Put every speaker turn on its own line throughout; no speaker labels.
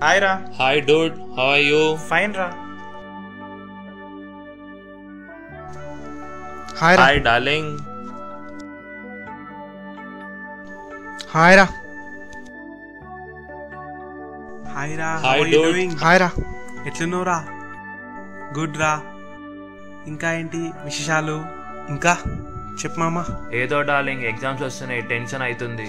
Hi రా.
Hi dude, how are you?
Fine రా.
Hi రా.
Hi darling.
హాయ్ రా.
హాయ్ రా.
Hi dude.
హాయ్ రా.
ఎట్లున్నావు రా? గుడ్ రా. ఇంకా ఏంటి విశేషాలు? ఇంకా చెప్పు మామ.
ఏదో డార్లింగ్, ఎగ్జామ్స్ వస్తున్నాయి, టెన్షన్ అవుతుంది.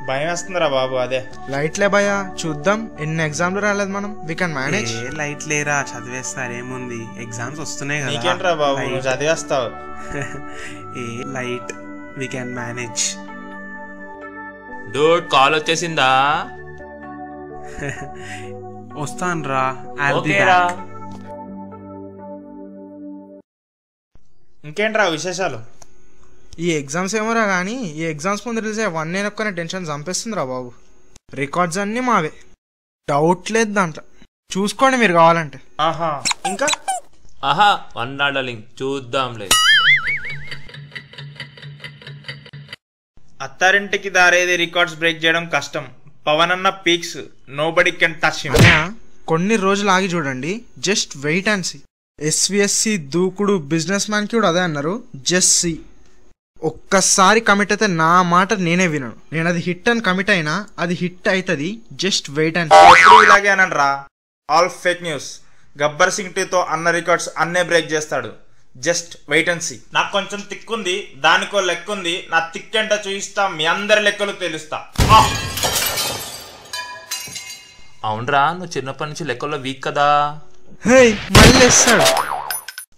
భయం వేస్తుందిరా బాబు. అదే
లైట్లే భయ, చూద్దాం. ఎన్ని ఎగ్జామ్లు రాలేదు మనం, వి కెన్ మేనేజ్.
ఏ లైట్ లేరా, చదివేస్తారు. ఏముంది, ఎగ్జామ్స్ వస్తున్నాయి కదా.
నీకేంట్రా బాబు, నువ్వు చదివేస్తావు.
ఏ light, we can manage.
Dude call వచ్చేసిందా?
వస్తాను రా.
ఓకేరా.
ఇంకేంట్రా విశేషాలు?
ఈ ఎగ్జామ్స్ ఏమోరా కానీ ఈ ఎగ్జామ్స్ ముందు రిలీజ్ అయ్యే 1 year ఒక్కనే టెన్షన్ చంపేస్తుందిరా బాబు. రికార్డ్స్ అన్నీ మావే, డౌట్ లేదు దాంట్లో. చూసుకోండి మీరు కావాలంటే.
ఆహా, ఇంకా
ఆహా, వన్నా డార్లింగ్, చూద్దాంలే.
అత్తారింటికి దారేది రికార్డ్స్ బ్రేక్ చేయడం కష్టం. పవన్ అన్న peaks, nobody can touch him.
అన్నయ్య, కొన్ని రోజులు ఆగి చూడండి, just wait and see. SVSC Dookudu business మ్యాన్కి కూడా అదే అన్నారు, జస్ట్ సీ. ఒక్కసారి కమిట్ అయితే నా మాట నేనే వినను. నేను అది హిట్ అని కమిట్ అయినా అది హిట్ అవుతుంది. జస్ట్ వెయిట్ అండ్
ఎప్పుడు ఇలాగే అనండ్రా. All fake news. Gabbar Singh 2తో అన్న రికార్డ్స్ అన్నే బ్రేక్ చేస్తాడు. Just wait and see. నాకు కొంచెం తిక్కుంది, దానికో లెక్కుంది. నా తిక్కంట చూయిస్తా, మీ అందరి లెక్కలు తెలుస్తా.
అవునరా, నువ్వు చిన్నప్పటి నుంచి లెక్కల్లో వీక్ కదా.
హే, మళ్ళీ వేస్తాడు.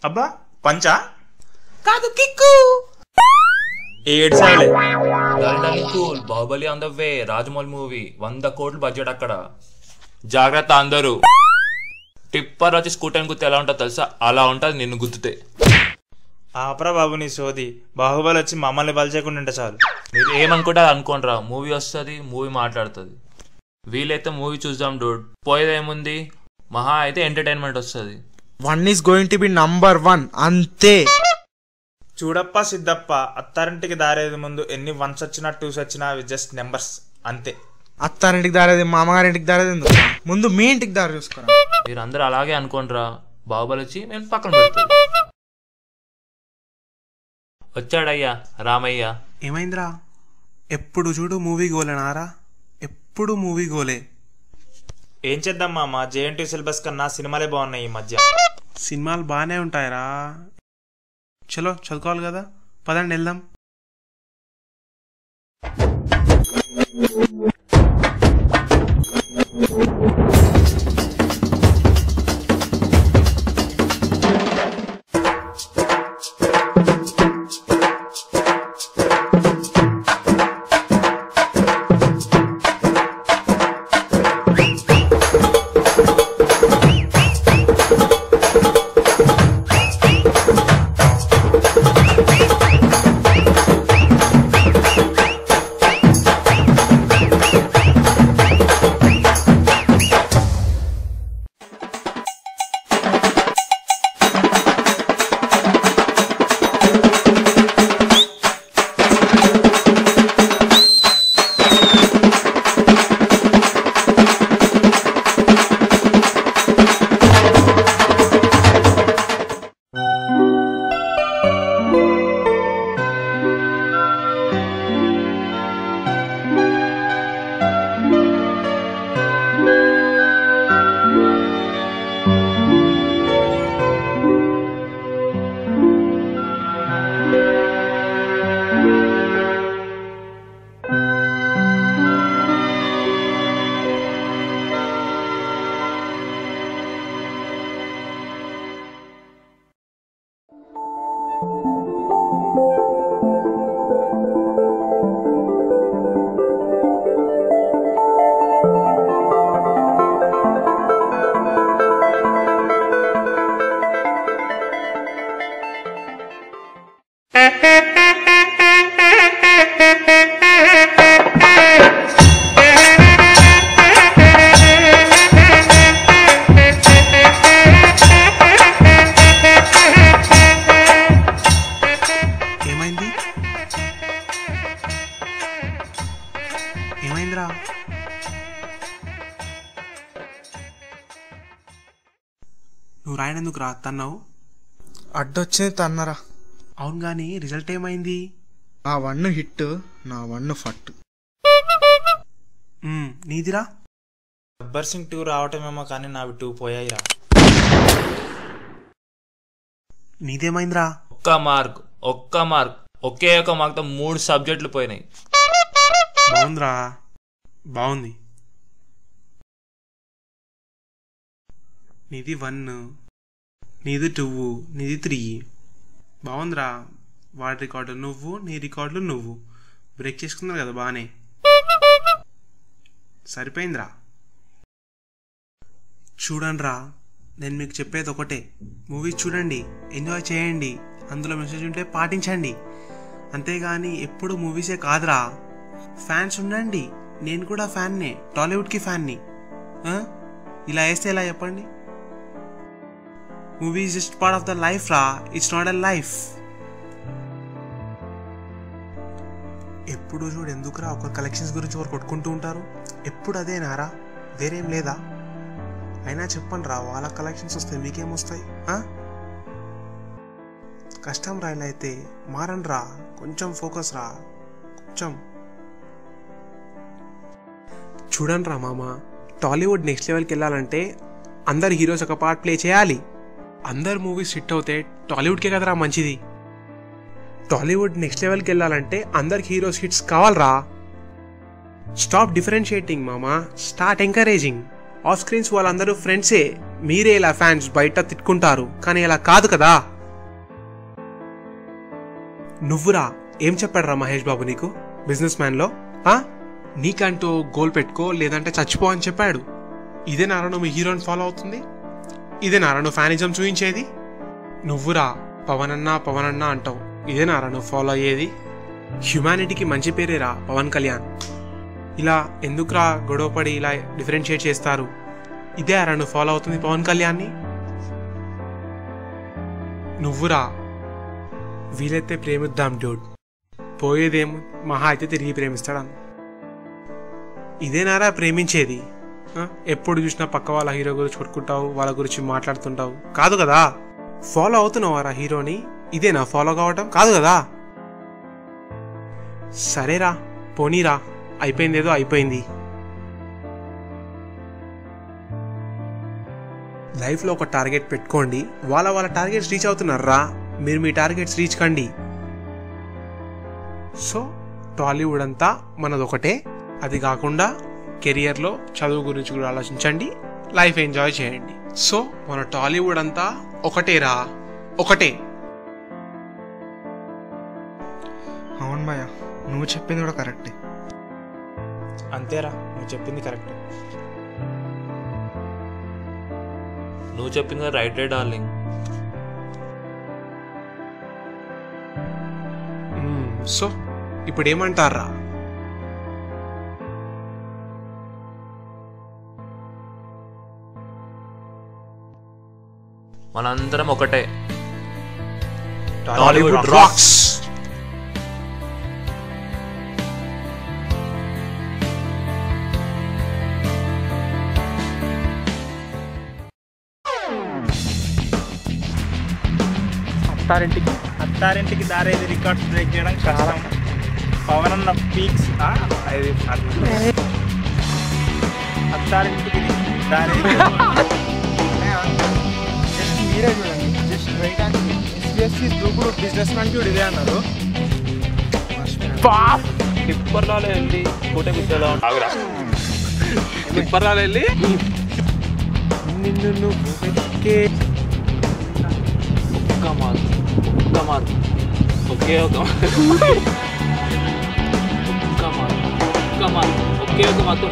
అబ్బా, పంచా
కాదు, కిక్కు.
ఏడ్చాలే.
Darling cool, Baahubali on the way, Rajamouli movie, 100 కోట్లు బడ్జెట్ అక్కడ. జాగ్రత్త అందరూ. టిప్పర్ వచ్చి స్కూటర్ గుర్తు ఎలా ఉంటుంది తెలుసా? అలా ఉంటుంది నిన్ను గుర్తుతే.
ఆపరా బాబు నీ సోది. బాహుబలి వచ్చి మమ్మల్ని బలిచేయకుండా ఉంటే చాలు.
మీరు ఏమనుకుంటారు అనుకోండిరా, మూవీ వస్తుంది, మూవీ మాట్లాడుతుంది. వీలైతే మూవీ చూద్దాం డూడ్. పోయేదేముంది, మహా అయితే ఎంటర్టైన్మెంట్ వస్తుంది.
1 is going to be number 1 అంతే.
చూడప్ప సిద్ధప్ప, అత్తారింటికి దారేది ముందు ఎన్ని 1s వచ్చినా 2s వచ్చినా అవి జస్ట్ నెంబర్స్ అంతే.
అత్తారింటికి దారేది, మామగారింటికి దారేది ఎందుకు? ముందు మీ ఇంటికి దారి చూసుకోరా.
మీరు అందరూ అలాగే అనుకోండిరా. బాహుబలి వచ్చి మేము పక్కన పెడతాం. వచ్చాడయ్యా రామయ్య.
ఏమైందిరా? ఎప్పుడు చూడు మూవీ గోలేనారా? ఎప్పుడు మూవీ గోలే.
ఏం చేద్దాం మామ, జేఎన్టీ సిలబస్ కన్నా సినిమాలే బాగున్నాయి ఈ మధ్య.
సినిమాలు బాగానే ఉంటాయిరా. చలో చదువుకోవాలి కదా, పదండి వెళ్దాం. ఫ్యాన్ ఎందుకు రా తన్నావు?
అడ్డొచ్చింది తన్నరా.
అవును కానీ రిజల్ట్ ఏమైంది?
ఆ 1 హిట్, నా 1 ఫట్.
నీదిరా?
గబ్బర్ సింగ్ 2 రావటమేమో కానీ నావి 2 పోయాయిరా.
నీదేమైందిరా?
ఒక్క మార్క్ ఒకే ఒక మార్క్తో 3 సబ్జెక్టులు పోయినాయి.
బాగుందిరా, బాగుంది. నీది 1, నీది 2, నీది 3. బాగుందిరా. వాడి రికార్డు నువ్వు, నీ రికార్డులు నువ్వు బ్రేక్ చేసుకున్నారు కదా, బాగానే సరిపోయిందిరా. చూడండిరా, నేను మీకు చెప్పేది ఒకటే, మూవీస్ చూడండి, ఎంజాయ్ చేయండి, అందులో మెసేజ్ ఉంటే పాటించండి, అంతేగాని ఎప్పుడు మూవీసే కాదురా. ఫ్యాన్స్ ఉండండి, నేను కూడా ఫ్యాన్నే, టాలీవుడ్కి ఫ్యాన్ని. ఇలా వేస్తే ఎలా చెప్పండి? Movie is just part of the life రా, ఇట్స్ నాట్ ఎ లైఫ్. ఎప్పుడు చూడు ఎందుకురా ఒక కలెక్షన్స్ గురించి ఒకరు కొట్టుకుంటూ ఉంటారు, ఎప్పుడు అదేనారా, వేరేం లేదా? అయినా చెప్పండి రా, వాళ్ళ కలెక్షన్స్ వస్తాయి మీకేమొస్తాయి? కష్టం రా. ఇలా అయితే మారండి రా, కొంచెం ఫోకస్ రా, కొంచెం చూడండి రా మామ. టాలీవుడ్ నెక్స్ట్ లెవెల్కి వెళ్ళాలంటే అందరు హీరోస్ ఒక పార్ట్ ప్లే చేయాలి. అందరు మూవీస్ హిట్ అవుతే టాలీవుడ్కే కదరా మంచిది. టాలీవుడ్ నెక్స్ట్ లెవెల్కి వెళ్ళాలంటే అందరికి హీరోస్ హిట్స్ కావాలరా. స్టాప్ డిఫరెన్షియేటింగ్ మామా, స్టార్ట్ ఎంకరేజింగ్. ఆఫ్ స్క్రీన్స్ వాళ్ళందరూ ఫ్రెండ్సే, మీరే ఇలా ఫ్యాన్స్ బయట తిట్టుకుంటారు, కానీ ఇలా కాదు కదా. నువ్వురా, ఏం చెప్పాడు రా మహేష్ బాబు నీకు బిజినెస్ మ్యాన్లో? నీకంటూ గోల్ పెట్టుకో, లేదంటే చచ్చిపో అని చెప్పాడు. ఇదే నారా నువ్వు హీరోని ఫాలో అవుతుంది? ఇదే నారా నువ్వు ఫ్యానిజం చూపించేది? నువ్వురా పవన్ అన్నా అంటావు, ఇదే నారా నువ్వు ఫాలో అయ్యేది? హ్యుమానిటీకి మంచి పేరేరా పవన్ కళ్యాణ్. ఇలా ఎందుకురా గొడవపడి ఇలా డిఫరెన్షియేట్ చేస్తారు? ఇదే అరా నువ్వు ఫాలో అవుతుంది పవన్ కళ్యాణ్ని? నువ్వురా, వీలైతే ప్రేమిద్దాం డ్యూడ్, పోయేదేమో మహా అయితే తిరిగి ప్రేమిస్తాడు. ఇదేనారా ప్రేమించేది? ఎప్పుడు చూసినా పక్క వాళ్ళ హీరో గురించి కొట్టుకుంటావు, వాళ్ళ గురించి మాట్లాడుతుంటావు, కాదు కదా. ఫాలో అవుతున్నావారా హీరోని? ఇదేనా ఫాలో కావటం? కాదు కదా. సరేరా, పోనీరా, అయిపోయింది ఏదో అయిపోయింది. లైఫ్లో ఒక టార్గెట్ పెట్టుకోండి, వాళ్ళ టార్గెట్స్ రీచ్ అవుతున్నారా, మీరు మీ టార్గెట్స్ రీచ్ కండి. సో టాలీవుడ్ అంతా మనదొకటే. అది కాకుండా కెరియర్లో చదువు గురించి కూడా ఆలోచించండి, లైఫ్ ఎంజాయ్ చేయండి. సో మన టాలీవుడ్ అంతా ఒకటేరా, ఒకటే.
అవును భయ్య, నువ్వు చెప్పింది కూడా కరెక్టే.
అంతేరా, నువ్వు చెప్పింది కరెక్ట్.
నువ్వు చెప్పింది రైట్ డార్లింగ్.
సో ఇప్పుడు ఏమంటారా?
మనందరం ఒకటే.
Tollywood racks.
Attarintiki Daredi records break చేయడం కష్టం. పవన్ అన్న పీక్స్ అత్తారింటికి దారేది.
మీరే చూడండి, just wait and see. SVSC Dookudu businessman కూడా ఇదే అన్నారు.
టిప్పర్లాలో వెళ్ళి కోట గుర్తేలా ఉంటాగురా.
టిప్పర్లాలో వెళ్ళి నిన్ను నువ్వు వెతికే
ఒక్క మార్క్ ఒకే ఒక మార్క్ ఒకే ఒక మార్క్